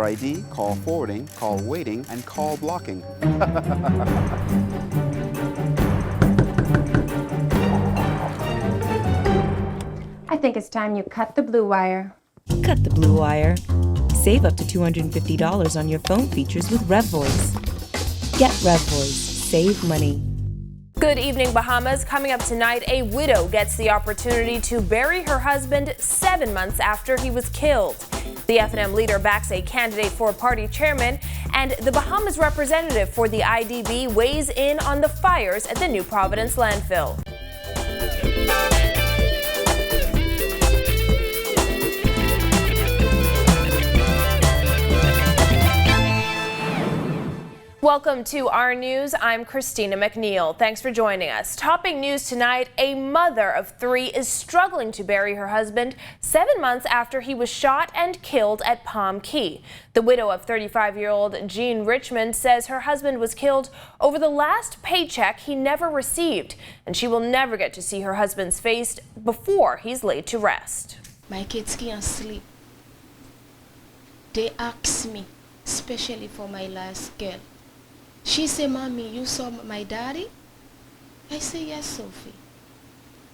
ID, call forwarding, call waiting, and call blocking. I think it's time you cut the blue wire. Cut the blue wire. Save up to $250 on your phone features with RevVoice. Get RevVoice. Save money. Good evening, Bahamas. Coming up tonight, a widow gets the opportunity to bury her husband 7 months after he was killed. The F&M leader backs a candidate for party chairman, and the Bahamas representative for the IDB weighs in on the fires at the New Providence landfill. Welcome to our news. I'm Christina McNeil. Thanks for joining us. Topping news tonight, a mother of 3 is struggling to bury her husband 7 months after he was shot and killed at Palm Key. The widow of 35-year-old Jean Richmond says her husband was killed over the last paycheck he never received, and she will never get to see her husband's face before he's laid to rest. My kids can't sleep. They ask me, especially for my last girl. She said, "Mommy, you saw my daddy?" I say, "Yes, Sophie."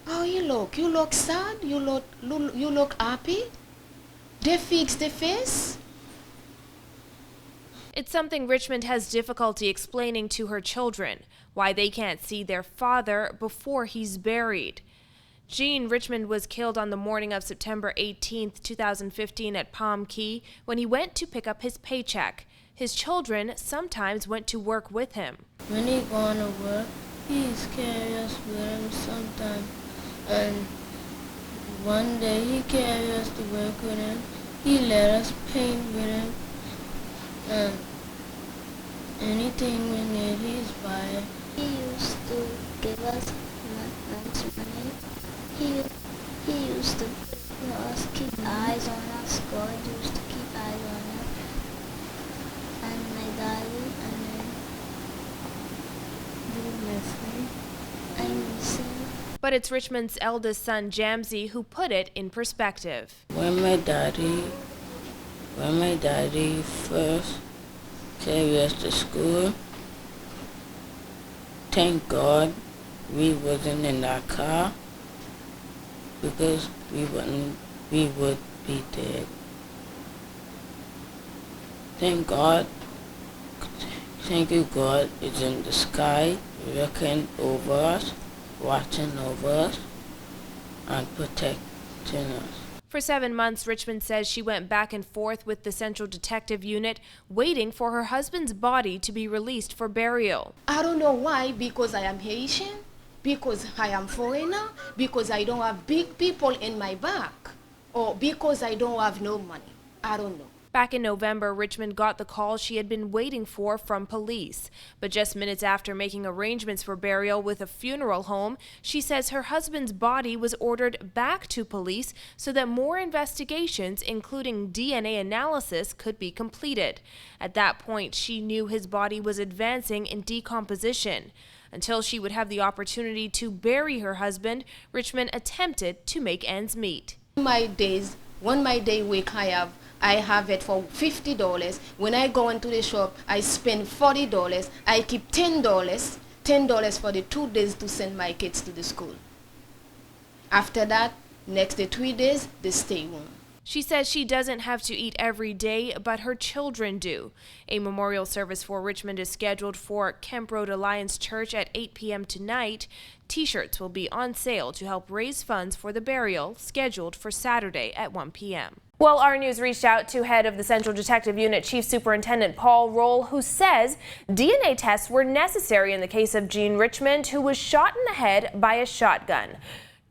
"How you look? You look sad? You look happy? They fix the face?" It's something Richmond has difficulty explaining to her children, why they can't see their father before he's buried. Jean Richmond was killed on the morning of September 18, 2015 at Palm Key when he went to pick up his paycheck. His children sometimes went to work with him. When he gone to work, he's carry us with him sometimes. And one day he carried us to work with him. He let us paint with him. And anything we need, he's buy it. He used to give us lunch money. He used to keep eyes on us. God used to keep eyes on us. And my daddy, and then you miss me. I miss him. But it's Richmond's eldest son, Jamsey, who put it in perspective. When my daddy first carried us to school, thank God we wasn't in that car, because we would be dead. Thank God, thank you God is in the sky, looking over us, watching over us, and protecting us. For 7 months, Richmond says she went back and forth with the Central Detective Unit, waiting for her husband's body to be released for burial. I don't know why, because I am Haitian, because I am foreigner, because I don't have big people in my back, or because I don't have no money. I don't know. Back in November, Richmond got the call she had been waiting for from police. But just minutes after making arrangements for burial with a funeral home, she says her husband's body was ordered back to police so that more investigations, including DNA analysis, could be completed. At that point, she knew his body was advancing in decomposition. Until she would have the opportunity to bury her husband, Richmond attempted to make ends meet. My days, when my day week I have it for $50. When I go into the shop, I spend $40. I keep $10 for the 2 days to send my kids to the school. After that, next day 3 days, they stay home. She says she doesn't have to eat every day, but her children do. A memorial service for Richmond is scheduled for Kemp Road Alliance Church at 8 p.m. tonight. T-shirts will be on sale to help raise funds for the burial, scheduled for Saturday at 1 p.m. Well, our news reached out to head of the Central Detective Unit, Chief Superintendent Paul Roll, who says DNA tests were necessary in the case of Jean Richmond, who was shot in the head by a shotgun.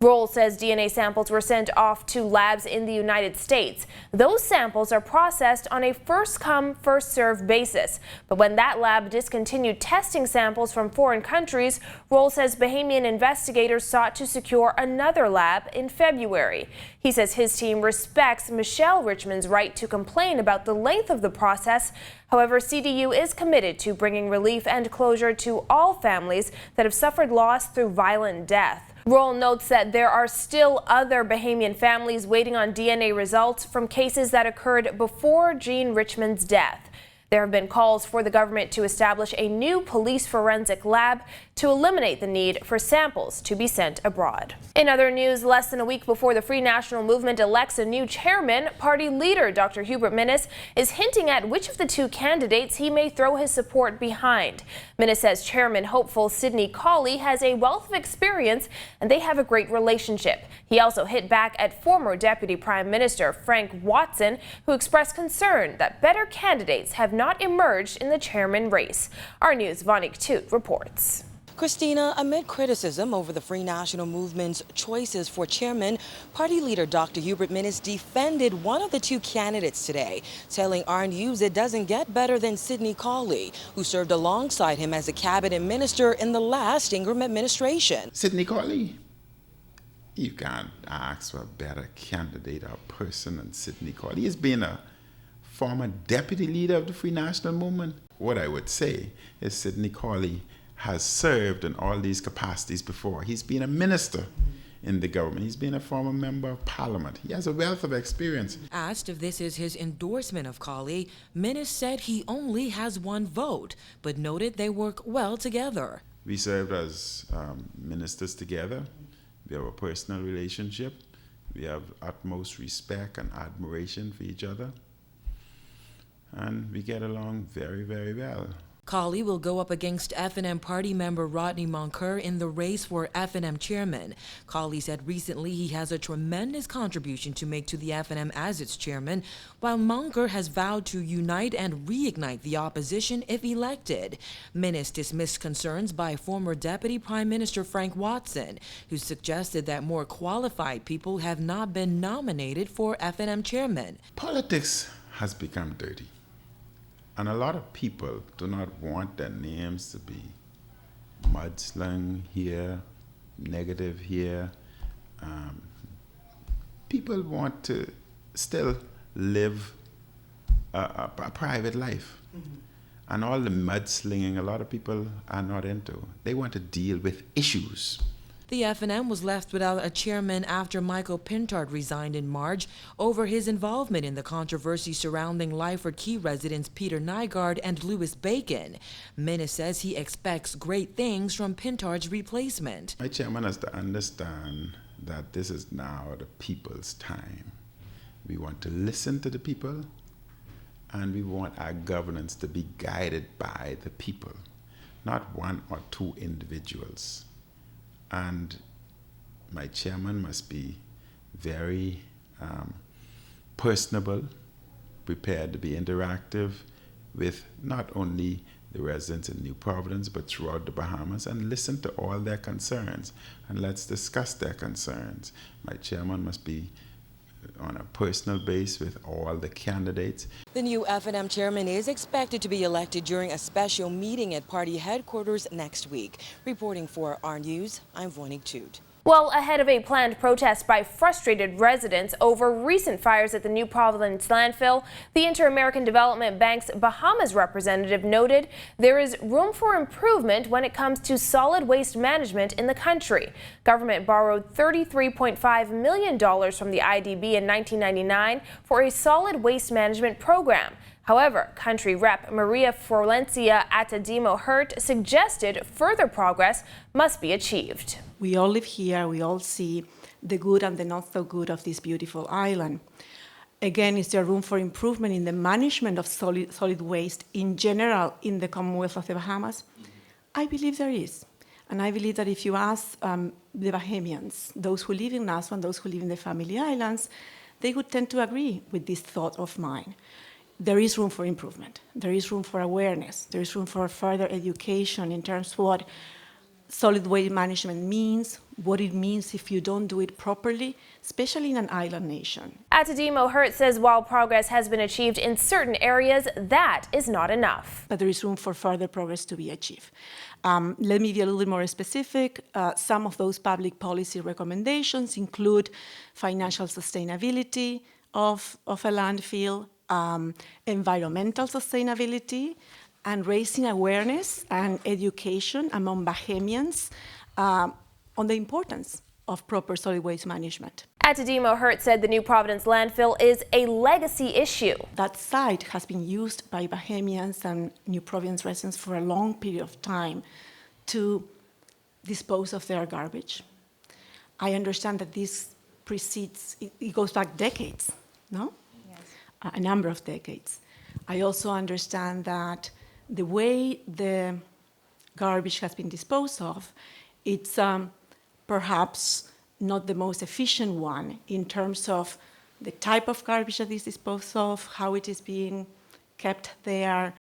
Roll says DNA samples were sent off to labs in the United States. Those samples are processed on a first-come, first-served basis. But when that lab discontinued testing samples from foreign countries, Roll says Bahamian investigators sought to secure another lab in February. He says his team respects Michelle Richmond's right to complain about the length of the process. However, CDU is committed to bringing relief and closure to all families that have suffered loss through violent death. Roll notes that there are still other Bahamian families waiting on DNA results from cases that occurred before Jean Richmond's death. There have been calls for the government to establish a new police forensic lab to eliminate the need for samples to be sent abroad. In other news, less than a week before the Free National Movement elects a new chairman, party leader Dr. Hubert Minnis is hinting at which of the two candidates he may throw his support behind. Minnis says chairman hopeful Sidney Cawley has a wealth of experience and they have a great relationship. He also hit back at former Deputy Prime Minister Frank Watson, who expressed concern that better candidates have not emerged in the chairman race. Our News' Vonique Toot reports. Christina, amid criticism over the Free National Movement's choices for chairman, party leader Dr. Hubert Minnis defended one of the two candidates today, telling R News it doesn't get better than Sidney Cawley, who served alongside him as a cabinet minister in the last Ingram administration. Sidney Cawley? You can't ask for a better candidate or person than Sidney Cawley. He's been a former deputy leader of the Free National Movement. What I would say is Sidney Cawley has served in all these capacities before. He's been a minister in the government. He's been a former member of parliament. He has a wealth of experience. Asked if this is his endorsement of Cawley, Minnis said he only has one vote, but noted they work well together. We served as ministers together. We have a personal relationship. We have utmost respect and admiration for each other. And we get along very, very well. Cawley will go up against F&M party member Rodney Monker in the race for F&M chairman. Cawley said recently he has a tremendous contribution to make to the F&M as its chairman, while Monker has vowed to unite and reignite the opposition if elected. Minnis dismissed concerns by former Deputy Prime Minister Frank Watson, who suggested that more qualified people have not been nominated for F&M chairman. Politics has become dirty. And a lot of people do not want their names to be mudslung here, negative here. People want to still live a private life. And all the mudslinging, a lot of people are not into. They want to deal with issues. The F&M was left without a chairman after Michael Pintard resigned in March over his involvement in the controversy surrounding Lyford Key residents Peter Nygaard and Louis Bacon. Minnis says he expects great things from Pintard's replacement. My chairman has to understand that this is now the people's time. We want to listen to the people, and we want our governance to be guided by the people, not one or two individuals. And my chairman must be very personable, prepared to be interactive with not only the residents in New Providence, but throughout the Bahamas, and listen to all their concerns. And let's discuss their concerns. My chairman must be on a personal base with all the candidates. The new F&M chairman is expected to be elected during a special meeting at party headquarters next week. Reporting for R News, I'm Vonique Toot. Well, ahead of a planned protest by frustrated residents over recent fires at the New Providence landfill, the Inter-American Development Bank's Bahamas representative noted there is room for improvement when it comes to solid waste management in the country. Government borrowed $33.5 million from the IDB in 1999 for a solid waste management program. However, country rep Maria Florencia Atadimo-Hurt suggested further progress must be achieved. We all live here, we all see the good and the not so good of this beautiful island. Again, is there room for improvement in the management of solid waste in general in the Commonwealth of the Bahamas? I believe there is. And I believe that if you ask the Bahamians, those who live in Nassau and those who live in the Family Islands, they would tend to agree with this thought of mine. There is room for improvement. There is room for awareness. There is room for further education in terms of what solid waste management means, what it means if you don't do it properly, especially in an island nation. Atadimo-Hurt says while progress has been achieved in certain areas, that is not enough. But there is room for further progress to be achieved. Let me be a little bit more specific. Some of those public policy recommendations include financial sustainability of a landfill, environmental sustainability, and raising awareness and education among Bahamians on the importance of proper solid waste management. At Tadimo, Hurt said the New Providence landfill is a legacy issue. That site has been used by Bahamians and New Providence residents for a long period of time to dispose of their garbage. I understand that this precedes, it goes back decades, no? Yes. A number of decades. I also understand that the way the garbage has been disposed of, it's perhaps not the most efficient one in terms of the type of garbage that is disposed of, how it is being kept there,